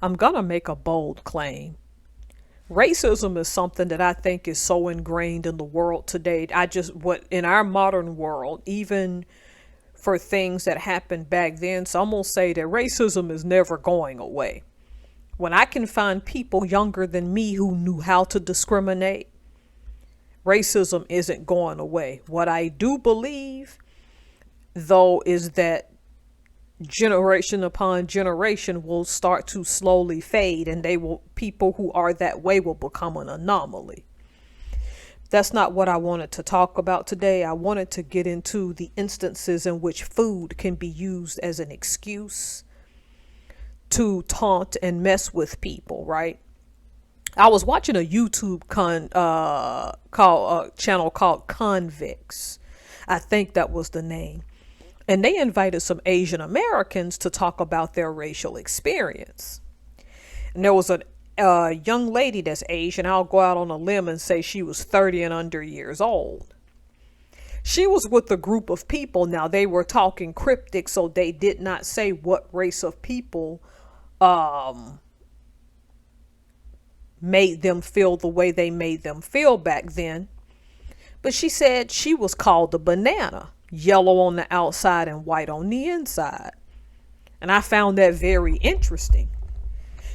I'm going to make a bold claim. Racism is something that I think is so ingrained in the world today. What in our modern world, even for things that happened back then, some will say that racism is never going away. When I can find people younger than me who knew how to discriminate, racism isn't going away. What I do believe, though, is that generation upon generation will start to slowly fade, and people who are that way will become an anomaly. That's not what I wanted to talk about today. I wanted to get into the instances in which food can be used as an excuse to taunt and mess with people, right? I was watching a YouTube channel called Convicts. I think that was the name. And they invited some Asian Americans to talk about their racial experience. And there was a young lady that's Asian. I'll go out on a limb and say she was 30 and under years old. She was with a group of people. Now, they were talking cryptic, so they did not say what race of people made them feel the way they made them feel back then. But she said she was called a banana, yellow on the outside and white on the inside. And I found that very interesting.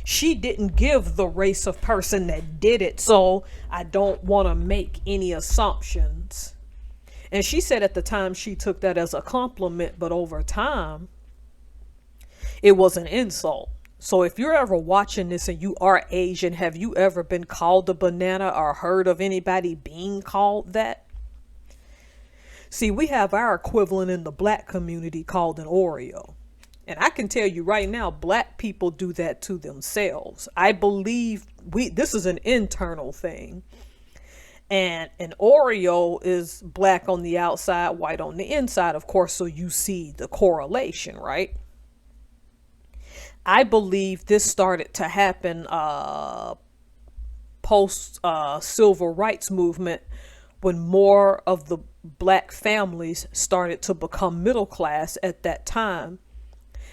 She didn't give the race of person that did it, so I don't want to make any assumptions. And she said at the time she took that as a compliment, but over time, it was an insult. So if you're ever watching this and you are Asian, have you ever been called a banana or heard of anybody being called that? See, we have our equivalent in the black community called an Oreo. And I can tell you right now, black people do that to themselves. I believe this is an internal thing. And an Oreo is black on the outside, white on the inside, of course, so you see the correlation, right? I believe this started to happen post civil rights movement, when more of the black families started to become middle class at that time.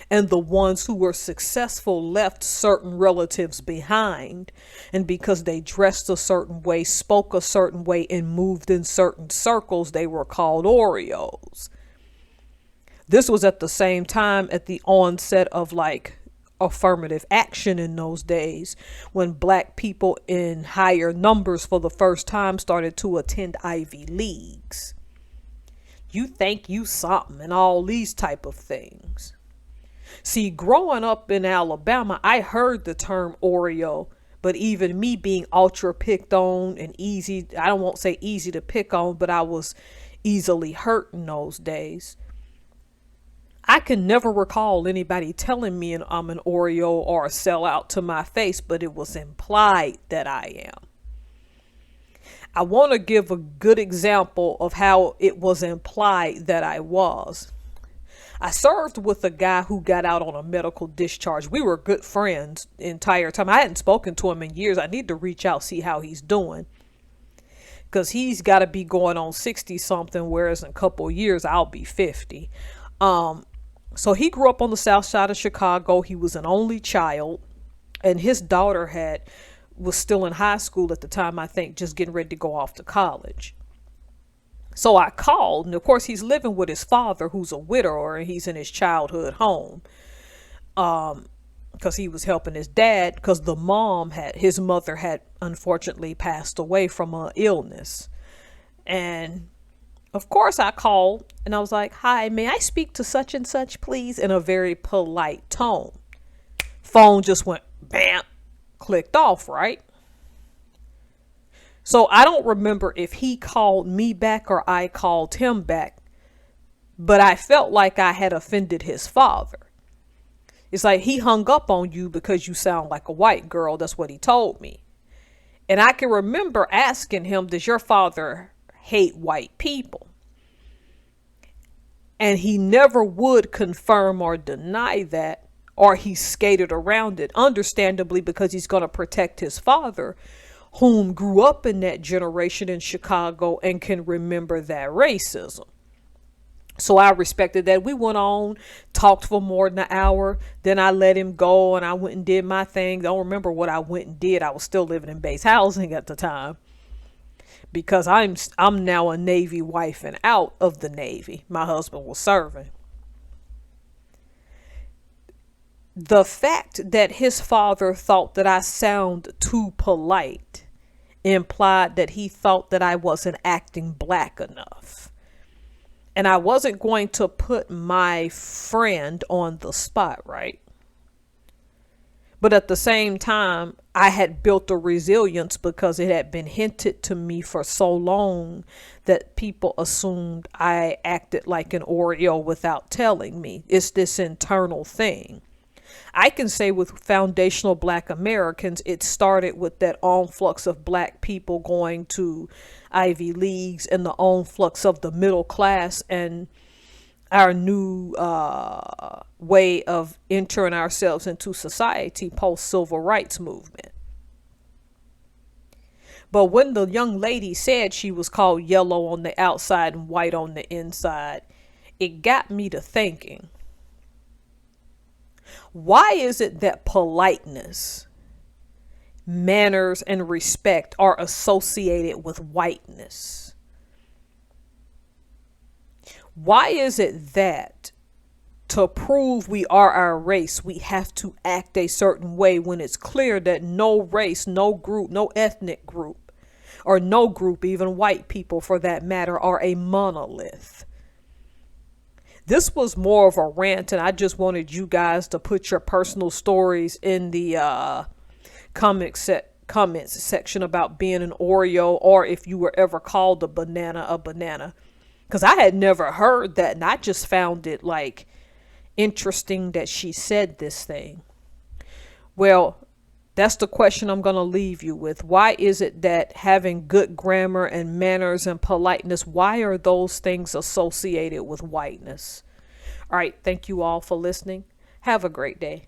And the ones who were successful left certain relatives behind. And because they dressed a certain way, spoke a certain way, and moved in certain circles, they were called Oreos. This was at the same time at the onset of affirmative action in those days, when black people in higher numbers for the first time started to attend Ivy Leagues. You think you something and all these type of things. See, growing up in Alabama, I heard the term Oreo, but even me being ultra picked on and easy, I don't want to say easy to pick on, but I was easily hurt in those days. I can never recall anybody telling me I'm an Oreo or a sellout to my face, but it was implied that I am. I want to give a good example of how it was implied that I was. I served with a guy who got out on a medical discharge. We were good friends the entire time. I hadn't spoken to him in years. I need to reach out, see how he's doing, because he's got to be going on 60 something, whereas in a couple of years I'll be 50. So he grew up on the south side of Chicago. He was an only child, and his daughter was still in high school at the time, I think, just getting ready to go off to college. So I called, and of course he's living with his father, who's a widower, and he's in his childhood home. Because he was helping his dad, because his mother had unfortunately passed away from an illness. And of course I called, and I was like, "Hi, may I speak to such and such, please?" in a very polite tone. Phone just went bam, clicked off, right? So I don't remember if he called me back or I called him back, but I felt like I had offended his father. It's like, he hung up on you because you sound like a white girl. That's what he told me. And I can remember asking him, "Does your father hate white people?" And he never would confirm or deny that, or he skated around it, understandably, because he's going to protect his father, whom grew up in that generation in Chicago and can remember that racism. So I respected that. We went on, talked for more than an hour. Then I let him go and I went and did my thing. Don't remember what I went and did. I was still living in base housing at the time because I'm now a Navy wife and out of the Navy. My husband was serving. The fact that his father thought that I sound too polite implied that he thought that I wasn't acting black enough. And I wasn't going to put my friend on the spot, right? But at the same time, I had built a resilience because it had been hinted to me for so long that people assumed I acted like an Oreo without telling me. It's this internal thing. I can say with foundational black Americans, it started with that influx of black people going to Ivy Leagues and the influx of the middle class and our new way of entering ourselves into society post civil rights movement. But when the young lady said she was called yellow on the outside and white on the inside, it got me to thinking. Why is it that politeness, manners, and respect are associated with whiteness? Why is it that to prove we are our race, we have to act a certain way when it's clear that no race, no group, no ethnic group, or no group, even white people for that matter, are a monolith? This was more of a rant, and I just wanted you guys to put your personal stories in the comments section about being an Oreo, or if you were ever called a banana. Because I had never heard that, and I just found it like interesting that she said this thing. Well, that's the question I'm going to leave you with. Why is it that having good grammar and manners and politeness, why are those things associated with whiteness? All right. Thank you all for listening. Have a great day.